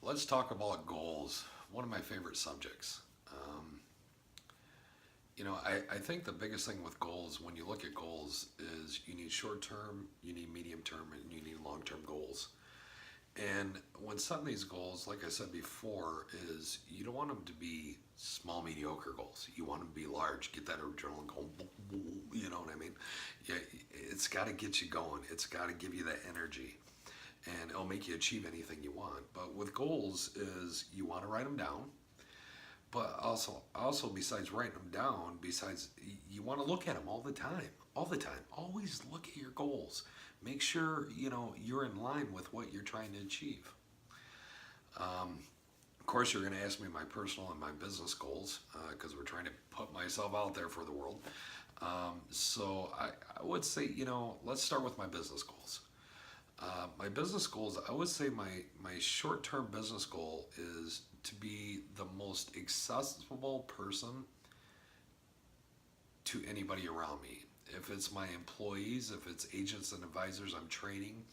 let's talk about goals. One of my favorite subjects. Um, I think the biggest thing with goals, when you look at goals, is you need short term, you need medium term, and you need long term goals. And when setting these goals, like I said before, is you don't want them to be small, mediocre goals. You want them to be large, get that adrenaline going, you know what I mean? Yeah, it's got to get you going. It's got to give you that energy, and it'll make you achieve anything you want. But with goals, is you want to write them down, but also besides writing them down, besides you want to look at them all the time. Always look at your goals. Make sure you're in line with what you're trying to achieve. Of course, you're going to ask me my personal and my business goals because we're trying to put myself out there for the world. So I would say, let's start with my business goals. My business goals, I would say my short term business goal is to be the most accessible person to anybody around me. If it's my employees, if it's agents and advisors I'm training,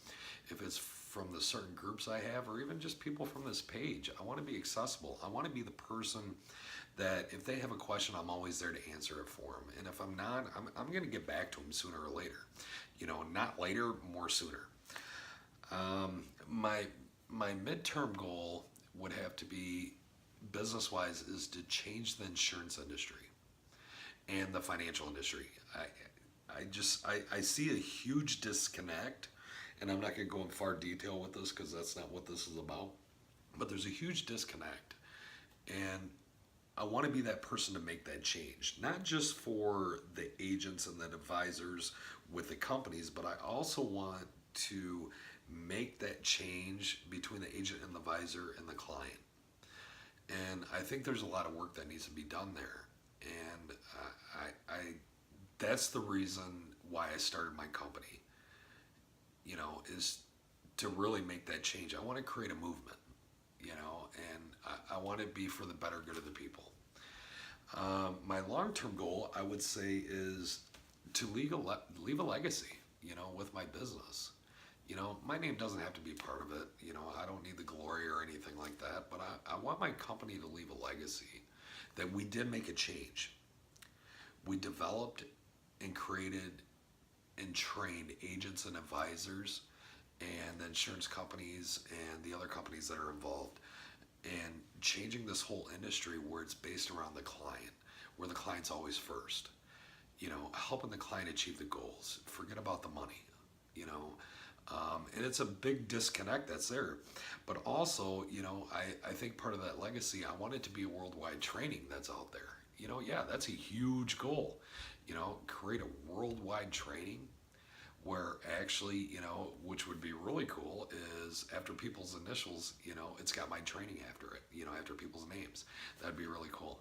if it's from the certain groups I have, or even just people from this page, I want to be accessible. I want to be the person that if they have a question, I'm always there to answer it for them. And if I'm not, I'm going to get back to them sooner or later. Not later, more sooner. My midterm goal would have to be business wise is to change the insurance industry and the financial industry. I see a huge disconnect, and I'm not going to go in far detail with this because that's not what this is about. But there's a huge disconnect, and I want to be that person to make that change, not just for the agents and the advisors with the companies, but I also want to make that change between the agent and the advisor and the client. And I think there's a lot of work that needs to be done there. And I that's the reason why I started my company, is to really make that change. I want to create a movement, and I want to be for the better good of the people. My long-term goal, I would say, is to leave a legacy, with my business. My name doesn't have to be part of it. I don't need the glory or anything like that, but I want my company to leave a legacy that we did make a change. We developed and created and trained agents and advisors and the insurance companies and the other companies that are involved, and changing this whole industry where it's based around the client, where the client's always first. Helping the client achieve the goals. Forget about the money. And it's a big disconnect that's there. But also, I think part of that legacy, I want it to be a worldwide training that's out there. Yeah, that's a huge goal. Create a worldwide training where actually, which would be really cool is after people's initials, it's got my training after it, after people's names. That'd be really cool.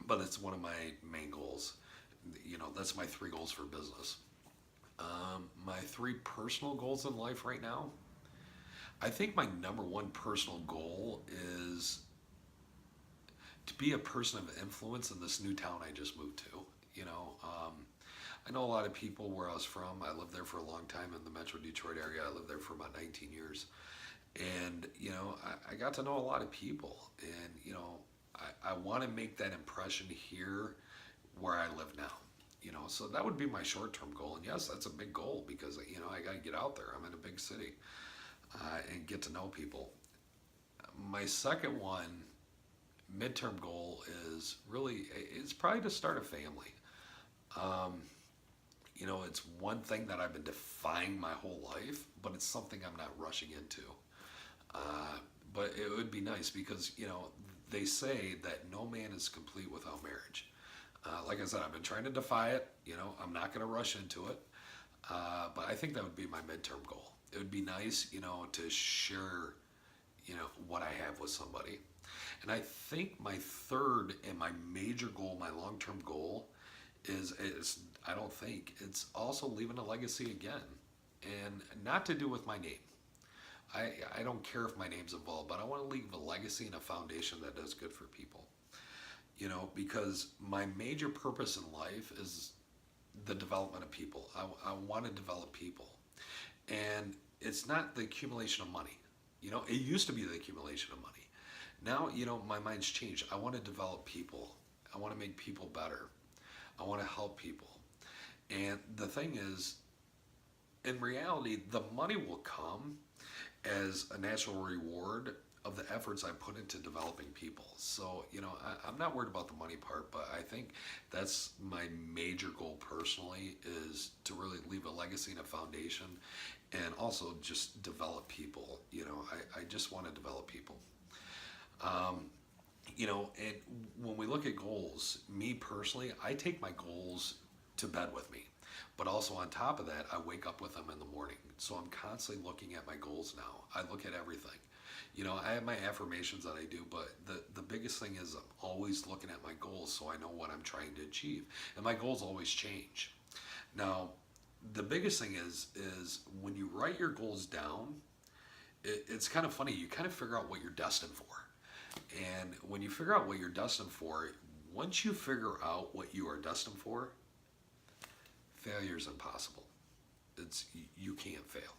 But it's one of my main goals. That's my three goals for business. My three personal goals in life right now, I think my number one personal goal is to be a person of influence in this new town I just moved to. I know a lot of people where I was from. I lived there for a long time in the Metro Detroit area. I lived there for about 19 years. And, I got to know a lot of people. And, I want to make that impression here where I live now. So that would be my short-term goal. And yes, that's a big goal because, I got to get out there. I'm in a big city and get to know people. My second one, midterm goal, is really, it's probably to start a family. It's one thing that I've been defying my whole life, but it's something I'm not rushing into. But it would be nice because, they say that no man is complete without marriage. Like I said, I've been trying to defy it. I'm not going to rush into it. But I think that would be my midterm goal. It would be nice, to share, what I have with somebody. And I think my third and my major goal, my long-term goal, is I don't think, it's also leaving a legacy again. And not to do with my name. I don't care if my name's involved, but I want to leave a legacy and a foundation that does good for people. Because my major purpose in life is the development of people. I want to develop people. And it's not the accumulation of money. It used to be the accumulation of money. Now, my mind's changed. I want to develop people. I want to make people better. I want to help people. And the thing is, in reality, the money will come as a natural reward of the efforts I put into developing people. So, I'm not worried about the money part, but I think that's my major goal personally, is to really leave a legacy and a foundation, and also just develop people. I just want to develop people. And when we look at goals, me personally, I take my goals to bed with me. But also on top of that, I wake up with them in the morning. So I'm constantly looking at my goals now. I look at everything. I have my affirmations that I do, but the biggest thing is I'm always looking at my goals so I know what I'm trying to achieve. And my goals always change. Now, the biggest thing is when you write your goals down, it's kind of funny. You kind of figure out what you're destined for. And when you figure out what you're destined for, once you figure out what you are destined for, failure is impossible. You can't fail.